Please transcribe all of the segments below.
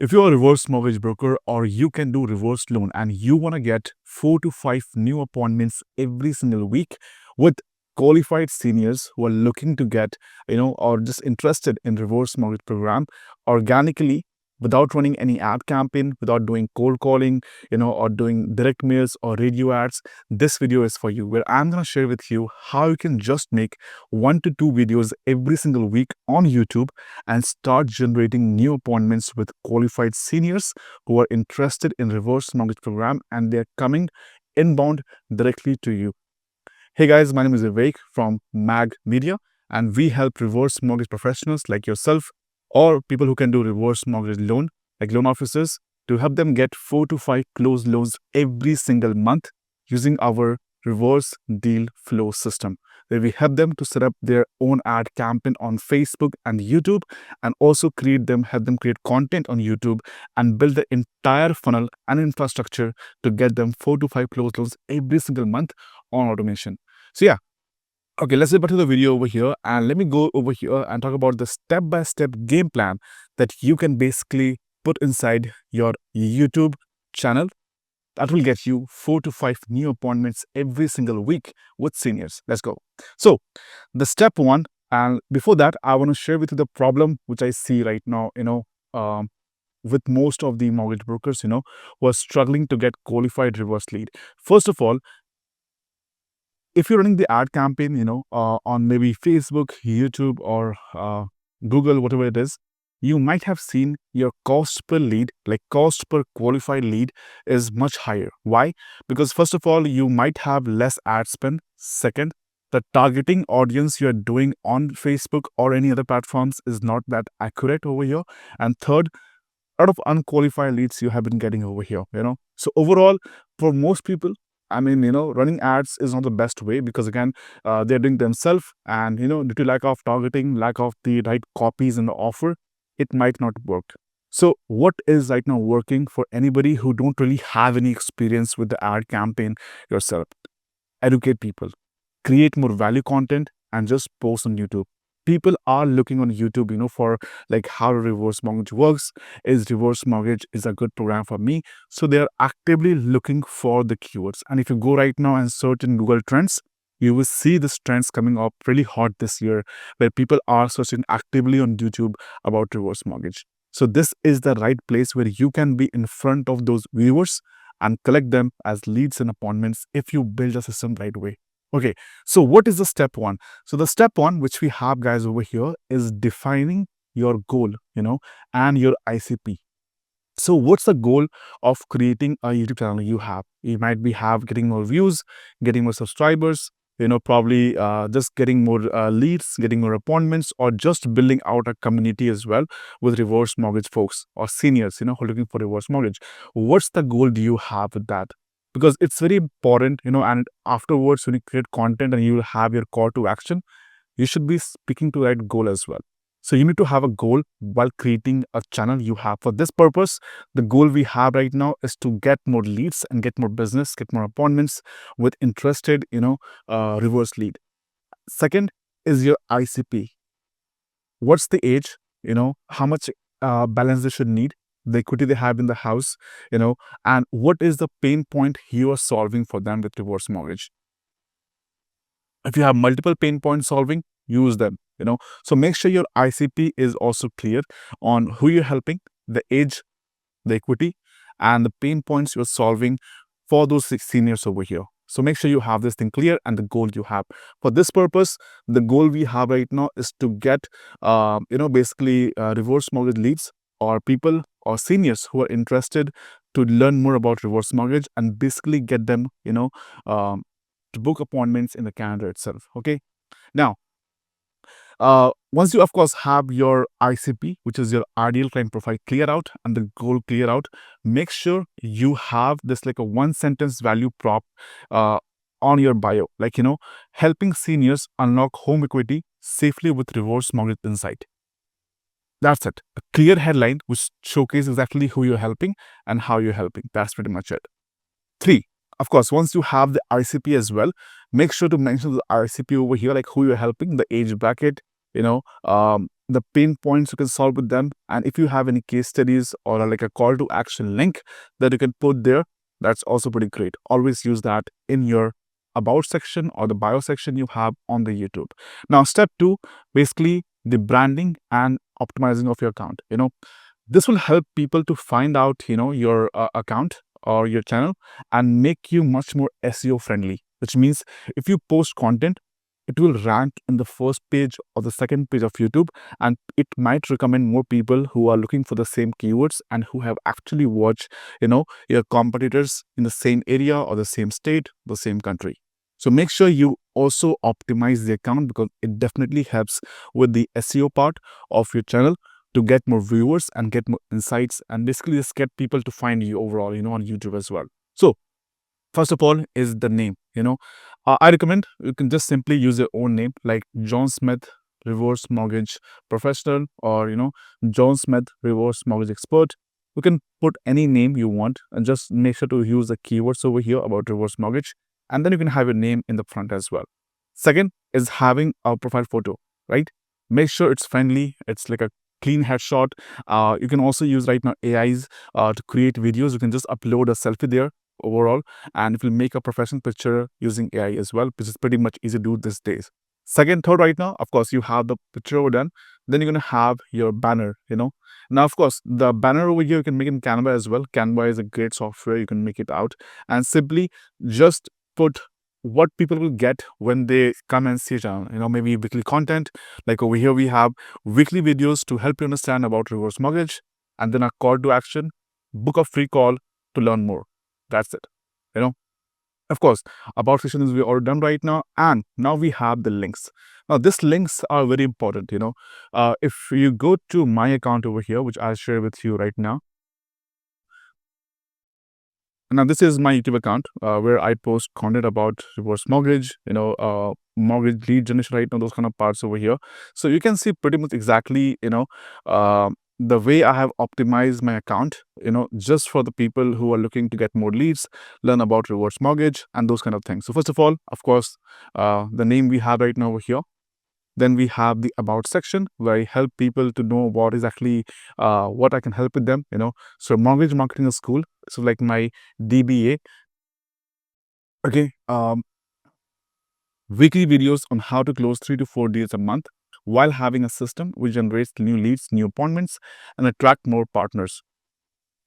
If you're a reverse mortgage broker or you can do reverse loan and you want to get 4 to 5 new appointments every single week with qualified seniors who are looking to get, or just interested in reverse mortgage program organically without running any ad campaign, without doing cold calling, or doing direct mails or radio ads, this video is for you where I'm going to share with you how you can just make 1 to 2 videos every single week on YouTube and start generating new appointments with qualified seniors who are interested in reverse mortgage program and they're coming inbound directly to you. Hey guys, my name is Vivek from Mag Media and we help reverse mortgage professionals like yourself or people who can do reverse mortgage loan like loan officers to help them get 4 to 5 closed loans every single month using our reverse deal flow system, where we help them to set up their own ad campaign on Facebook and YouTube and also help them create content on YouTube and build the entire funnel and infrastructure to get them 4 to 5 closed loans every single month on automation. So yeah, okay, let's get back to the video over here and let me go over here and talk about the step-by-step game plan that you can basically put inside your YouTube channel that will get you 4 to 5 new appointments every single week with seniors. Let's go. So the step one, and before that, I want to share with you the problem which I see right now, with most of the mortgage brokers, who are struggling to get qualified reverse lead. First of all, if you're running the ad campaign, on maybe Facebook, YouTube, or Google, whatever it is, you might have seen your cost per lead, like cost per qualified lead, is much higher. Why? Because first of all, you might have less ad spend. Second, the targeting audience you're doing on Facebook or any other platforms is not that accurate over here. And third, a lot of unqualified leads you have been getting over here, So overall, for most people, running ads is not the best way because again, they're doing themselves and, due to lack of targeting, lack of the right copies in the offer, it might not work. So what is right now working for anybody who don't really have any experience with the ad campaign yourself? Educate people, create more value content and just post on YouTube. People are looking on YouTube, for like how reverse mortgage works. Is reverse mortgage is a good program for me? So they are actively looking for the keywords. And if you go right now and search in Google Trends, you will see this trends coming up really hot this year where people are searching actively on YouTube about reverse mortgage. So this is the right place where you can be in front of those viewers and collect them as leads and appointments if you build a system right way. Okay, so what is the step one? So the step one, which we have guys over here, is defining your goal, and your ICP. So what's the goal of creating a YouTube channel you have? You might be getting more views, getting more subscribers, probably just getting more leads, getting more appointments, or just building out a community as well with reverse mortgage folks or seniors, who are looking for reverse mortgage. What's the goal do you have with that? Because it's very important, and afterwards when you create content and you will have your call to action, you should be speaking to that goal as well. So you need to have a goal while creating a channel you have. For this purpose, the goal we have right now is to get more leads and get more business, get more appointments with interested, reverse lead. Second is your ICP. What's the age, how much balance they should need, the equity they have in the house, and what is the pain point you are solving for them with reverse mortgage. If you have multiple pain points solving, use them, So make sure your ICP is also clear on who you're helping, the age, the equity, and the pain points you're solving for those seniors over here. So make sure you have this thing clear and the goal you have. For this purpose, the goal we have right now is to get, basically reverse mortgage leads or people or seniors who are interested to learn more about reverse mortgage and basically get them, to book appointments in the calendar itself. Okay. Now, once you, of course, have your ICP, which is your ideal client profile, clear out and the goal clear out, make sure you have this like a one-sentence value prop on your bio, like, helping seniors unlock home equity safely with reverse mortgage insight. That's it. A clear headline which showcases exactly who you're helping and how you're helping. That's pretty much it. 3. Of course, once you have the ICP as well, make sure to mention the ICP over here, like who you're helping, the age bracket, the pain points you can solve with them. And if you have any case studies or like a call to action link that you can put there, that's also pretty great. Always use that in your about section or the bio section you have on the YouTube. Now, step two, basically the branding and optimizing of your account. This will help people to find out, your account or your channel and make you much more SEO friendly, which means if you post content, it will rank in the first page or the second page of YouTube, and it might recommend more people who are looking for the same keywords and who have actually watched, your competitors in the same area or the same state, the same country. So make sure you also optimize the account because it definitely helps with the SEO part of your channel to get more viewers and get more insights and basically just get people to find you overall, on YouTube as well. So first of all is the name. I recommend you can just simply use your own name like John Smith reverse mortgage professional, or John Smith reverse mortgage expert. You can put any name you want and just make sure to use the keywords over here about reverse mortgage, and then you can have your name in the front as well. Second is having a profile photo, right? Make sure it's friendly, it's like a clean headshot. You can also use right now AIs to create videos. You can just upload a selfie there overall, and it will make a professional picture using AI as well, which is pretty much easy to do these days. Second, third, right now, of course, you have the picture over done. Then you're gonna have your banner. Now, of course, the banner over here you can make in Canva as well. Canva is a great software. You can make it out and simply just put what people will get when they come and see your channel. Maybe weekly content. Like over here, we have weekly videos to help you understand about reverse mortgage, and then a call to action, book a free call to learn more. That's it. You know, of course, about section is we already done right now, and now we have the links. Now, these links are very important. If you go to my account over here, which I'll share with you right now. Now, this is my YouTube account where I post content about reverse mortgage, mortgage lead generation, right now, those kind of parts over here. So you can see pretty much exactly, the way I have optimized my account, just for the people who are looking to get more leads, learn about reverse mortgage and those kind of things. So first of all, of course, the name we have right now over here. Then we have the about section where I help people to know what is actually what I can help with them. So mortgage marketing school. So like my DBA. Okay. Weekly videos on how to close 3 to 4 deals a month while having a system which generates new leads, new appointments, and attract more partners.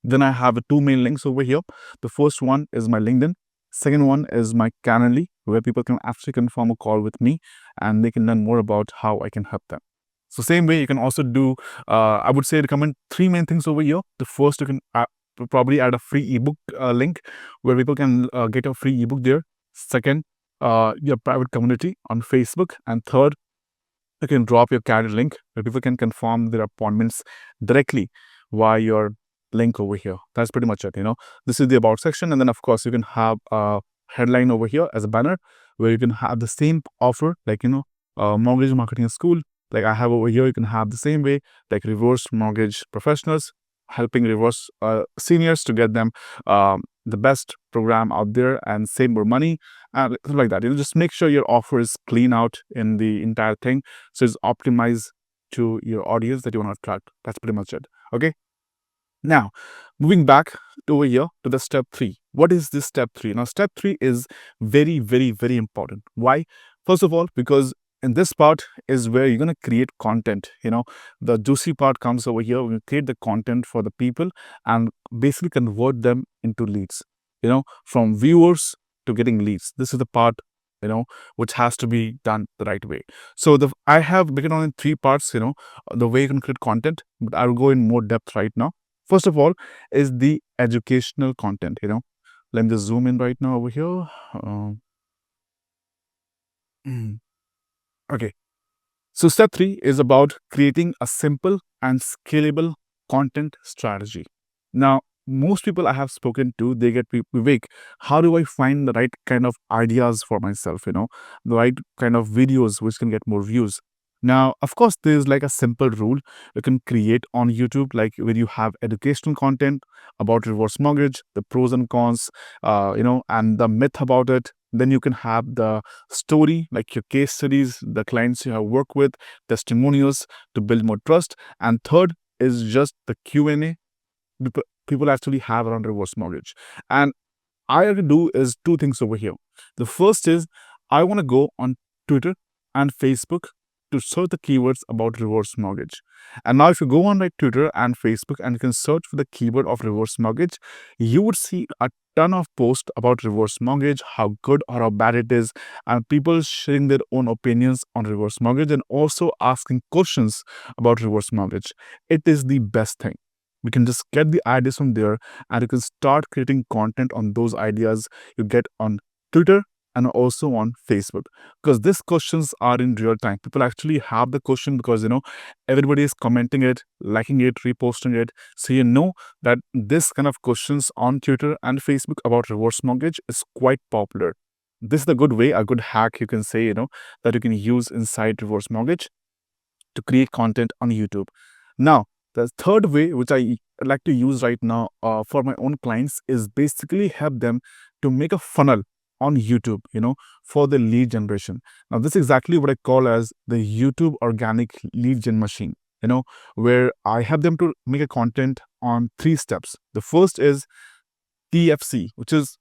Then I have two main links over here. The first one is my LinkedIn. Second one is my Calendly, where people can actually confirm a call with me and they can learn more about how I can help them. So same way, you can also do, I would say recommend three main things over here. The first, you can probably add a free ebook link where people can get a free ebook there. Second, your private community on Facebook. And third, you can drop your calendar link where people can confirm their appointments directly via your link over here. That's pretty much it. This is the about section, and then of course you can have a headline over here as a banner where you can have the same offer, like mortgage marketing school. Like I have over here, you can have the same way, like reverse mortgage professionals helping reverse seniors to get them the best program out there and save more money and like that. Just make sure your offer is clean out in the entire thing, so it's optimized to your audience that you want to attract. That's pretty much it. Okay. Now, moving back over here to the step 3. What is this step 3? Now, step 3 is very, very, very important. Why? First of all, because in this part is where you're going to create content. The juicy part comes over here. We create the content for the people and basically convert them into leads, from viewers to getting leads. This is the part, which has to be done the right way. So I have broken on in 3 parts, the way you can create content, but I'll go in more depth right now. First of all is the educational content. Let me just zoom in right now over here. Okay. So step 3 is about creating a simple and scalable content strategy. Now, most people I have spoken to, they get, Vivek, how do I find the right kind of ideas for myself, the right kind of videos which can get more views? Now, of course, there's like a simple rule you can create on YouTube, like where you have educational content about reverse mortgage, the pros and cons, and the myth about it, Then you can have the story, like your case studies, the clients you have worked with, testimonials to build more trust. And third is just the Q&A people actually have around reverse mortgage. And I have to do is two things over here. The first is I want to go on Twitter and Facebook to search the keywords about reverse mortgage. And now, if you go on like Twitter and Facebook and you can search for the keyword of reverse mortgage, you would see a ton of posts about reverse mortgage, how good or how bad it is, and people sharing their own opinions on reverse mortgage and also asking questions about reverse mortgage. It is the best thing. We can just get the ideas from there and you can start creating content on those ideas you get on Twitter and also on Facebook, because these questions are in real time. People actually have the question because everybody is commenting it, liking it, reposting it. So you know that this kind of questions on Twitter and Facebook about reverse mortgage is quite popular. This is a good way, a good hack you can say, that you can use inside reverse mortgage to create content on YouTube. Now, the third way, which I like to use right now for my own clients, is basically help them to make a funnel on YouTube, for the lead generation. Now, this is exactly what I call as the YouTube organic lead gen machine, where I help them to make a content on 3 steps. The first is TFC, which is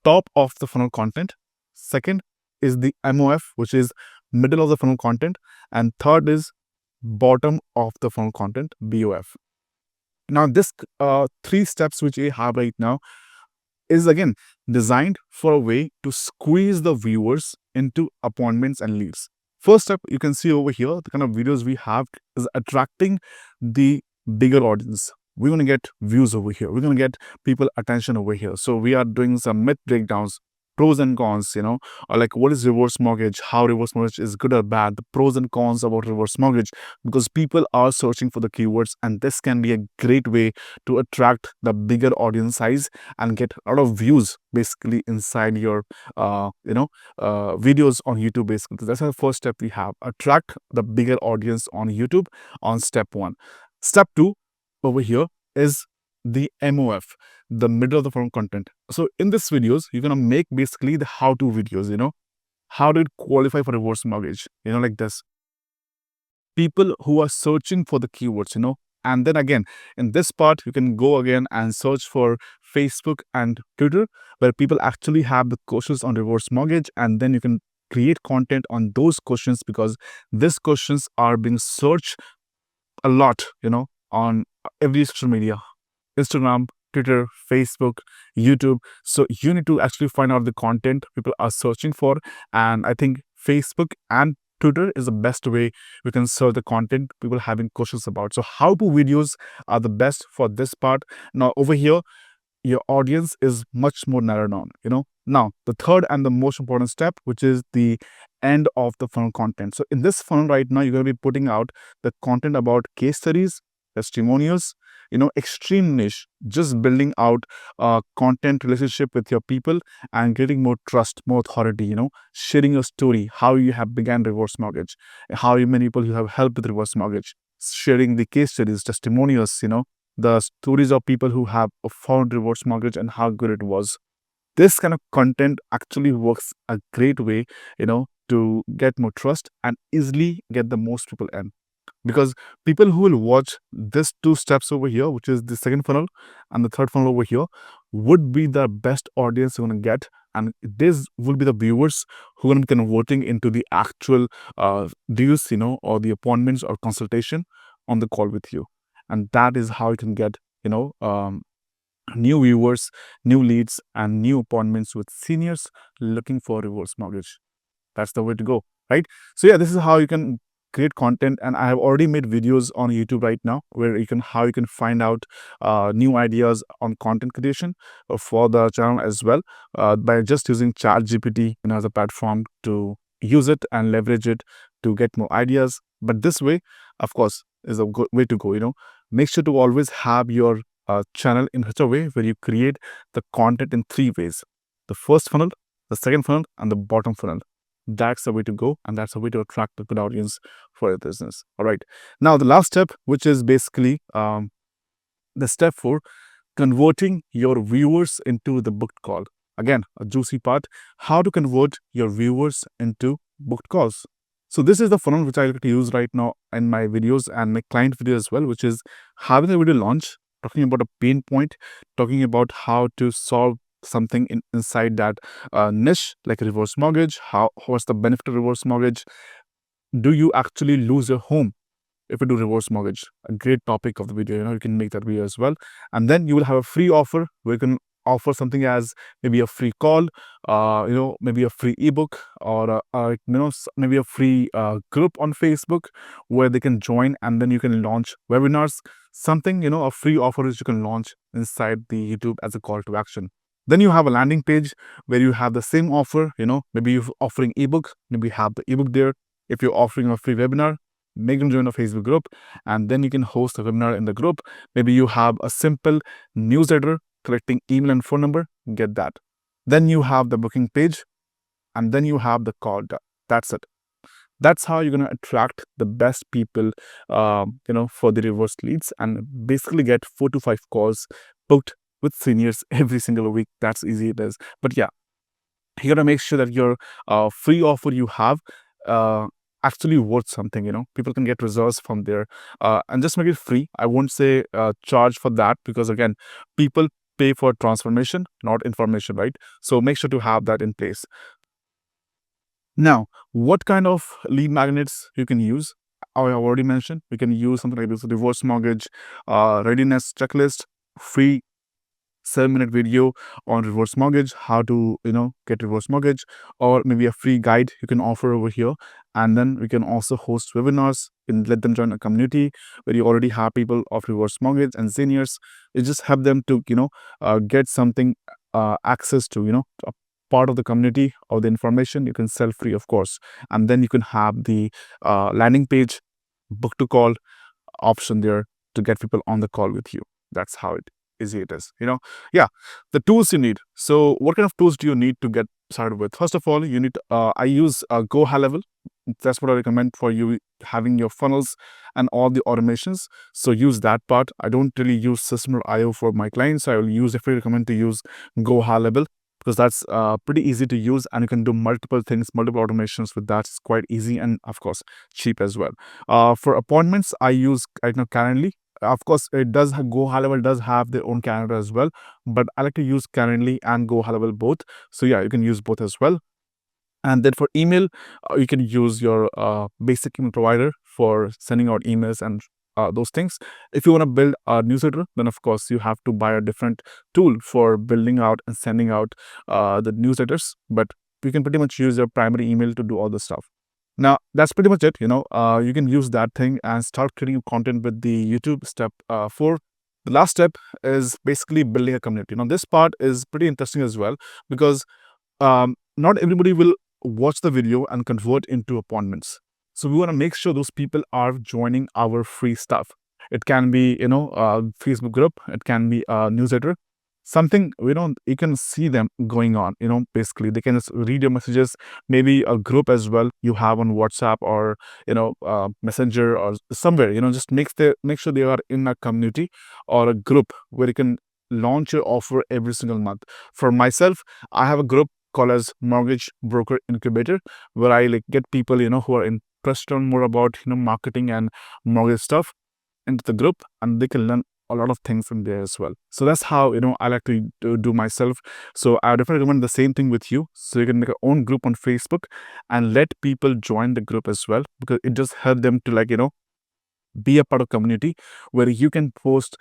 top of the funnel content. Second is the MOF, which is middle of the funnel content. And third is bottom of the funnel content, BOF. Now, this 3 steps which we have right now is again designed for a way to squeeze the viewers into appointments and leads. First step, you can see over here, the kind of videos we have is attracting the bigger audience. We're going to get views over here. We're going to get people attention over here. So we are doing some myth breakdowns, pros and cons, or like what is reverse mortgage, how reverse mortgage is good or bad, the pros and cons about reverse mortgage, because people are searching for the keywords, and this can be a great way to attract the bigger audience size and get a lot of views basically inside your videos on YouTube. Basically, that's the first step we have: attract the bigger audience on YouTube on step 1. Step 2 over here is the MOF, the middle of the funnel content. So in this videos, you're gonna make basically the how-to videos, how to qualify for reverse mortgage, like this. People who are searching for the keywords, and then again, in this part, you can go again and search for Facebook and Twitter, where people actually have the questions on reverse mortgage, and then you can create content on those questions, because these questions are being searched a lot, on every social media: Instagram, Twitter, Facebook, YouTube. So you need to actually find out the content people are searching for. And I think Facebook and Twitter is the best way we can search the content people having questions about. So how-to videos are the best for this part. Now over here, your audience is much more narrowed down. Now, the third and the most important step, which is the end of the funnel content. So in this funnel right now, you're going to be putting out the content about case studies, testimonials, extreme niche, just building out content relationship with your people and getting more trust, more authority, sharing your story, how you have began reverse mortgage, how many people you have helped with reverse mortgage, sharing the case studies, testimonials, the stories of people who have found reverse mortgage and how good it was. This kind of content actually works a great way, to get more trust and easily get the most people in. Because people who will watch these 2 steps over here, which is the second funnel and the third funnel over here, would be the best audience you're going to get. And this will be the viewers who are going to be converting into the actual deals, or the appointments or consultation on the call with you. And that is how you can get, new viewers, new leads, and new appointments with seniors looking for reverse mortgage. That's the way to go, right? So yeah, this is how you can create content, and I have already made videos on YouTube right now where how you can find out new ideas on content creation for the channel as well, by just using ChatGPT as a platform to use it and leverage it to get more ideas. But this way, of course, is a good way to go. Make sure to always have your channel in such a way where you create the content in 3 ways: the first funnel, the second funnel, and the bottom funnel. That's the way to go, and that's the way to attract a good audience for your business. All right. Now, the last step, which is basically the step 4, converting your viewers into the booked call. again, a juicy part, how to convert your viewers into booked calls. So this is the funnel which I like to use right now in my videos and my client videos as well, which is having a video launch, talking about a pain point, talking about how to solve something inside that niche, like reverse mortgage. What's the benefit of reverse mortgage? Do you actually lose your home if you do reverse mortgage? A great topic of the video. You can make that video as well. And then you will have a free offer where you can offer something as maybe a free call, maybe a free ebook, or maybe a free group on Facebook where they can join, and then you can launch webinars. Something, a free offer which you can launch inside the YouTube as a call to action. Then you have a landing page where you have the same offer. Maybe you're offering ebook, maybe you have the ebook there. If you're offering a free webinar, make them join a Facebook group, and then you can host a webinar in the group. Maybe you have a simple newsletter collecting email and phone number, get that. Then you have the booking page, and then you have the call. That's it. That's how you're going to attract the best people, for the reverse leads, and basically get 4 to 5 calls booked with seniors every single week. That's easy it is. But yeah, you got to make sure that your free offer you have actually worth something. People can get results from there, and just make it free. I won't say charge for that, because again, people pay for transformation, not information, right? So make sure to have that in place. Now, what kind of lead magnets you can use? I have already mentioned, we can use something like this: reverse mortgage readiness checklist, free 7-minute video on reverse mortgage, how to get reverse mortgage, or maybe a free guide you can offer over here. And then we can also host webinars and let them join a community where you already have people of reverse mortgage and seniors. You just have them to get something, access to a part of the community or the information you can sell free, of course. And then you can have the landing page, book to call option there to get people on the call with you. That's how easy it is. Yeah, the tools you need. So what kind of tools do you need to get started with? First of all, you need I use Go High Level. That's what I recommend for you, having your funnels and all the automations. So use that part. I don't really use System.io for my clients. I will definitely recommend to use Go High Level, because that's pretty easy to use, and you can do multiple things, multiple automations with that. It's quite easy, and of course cheap as well. For appointments, I use right now Calendly. Of course, it does Go High Level does have their own calendar as well, but I like to use Calendly and Go High Level both. So yeah, you can use both as well. And then for email, you can use your basic email provider for sending out emails and those things. If you want to build a newsletter, then of course you have to buy a different tool for building out and sending out the newsletters. But you can pretty much use your primary email to do all the stuff. Now, that's pretty much it. You can use that thing and start creating content with the YouTube. Step 4. The last step is basically building a community. Now, this part is pretty interesting as well, because not everybody will watch the video and convert into appointments. So we want to make sure those people are joining our free stuff. It can be, a Facebook group. It can be a newsletter. Something, you can see them going on, basically they can just read your messages, maybe a group as well you have on WhatsApp or, Messenger or somewhere, just make sure they are in a community or a group where you can launch your offer every single month. For myself, I have a group called as Mortgage Broker Incubator, where I get people, who are interested on more about, marketing and mortgage stuff into the group, and they can learn a lot of things from there as well. So that's how I like to do myself. So I definitely recommend the same thing with you. So you can make your own group on Facebook and let people join the group as well, because it just helps them to be a part of community where you can post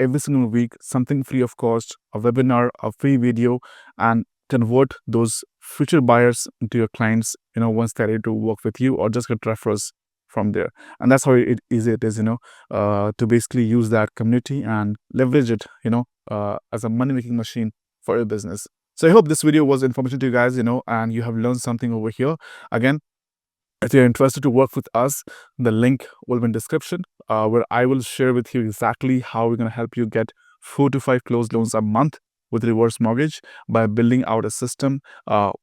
every single week something free of cost, a webinar, a free video, and convert those future buyers into your clients, once they're ready to work with you, or just get referrals from there. And that's how easy it is, to basically use that community and leverage it, as a money-making machine for your business. So I hope this video was informative to you guys, and you have learned something over here. Again, if you're interested to work with us, the link will be in description, where I will share with you exactly how we're going to help you get 4 to 5 closed loans a month with reverse mortgage by building out a system,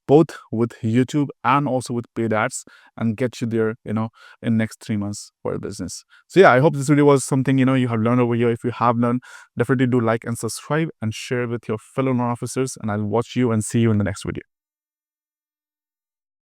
both with YouTube and also with paid ads, and get you there, in next 3 months for your business. So yeah, I hope this video was something, you have learned over here. If you have learned, definitely do like and subscribe and share with your fellow loan officers, and I'll watch you and see you in the next video.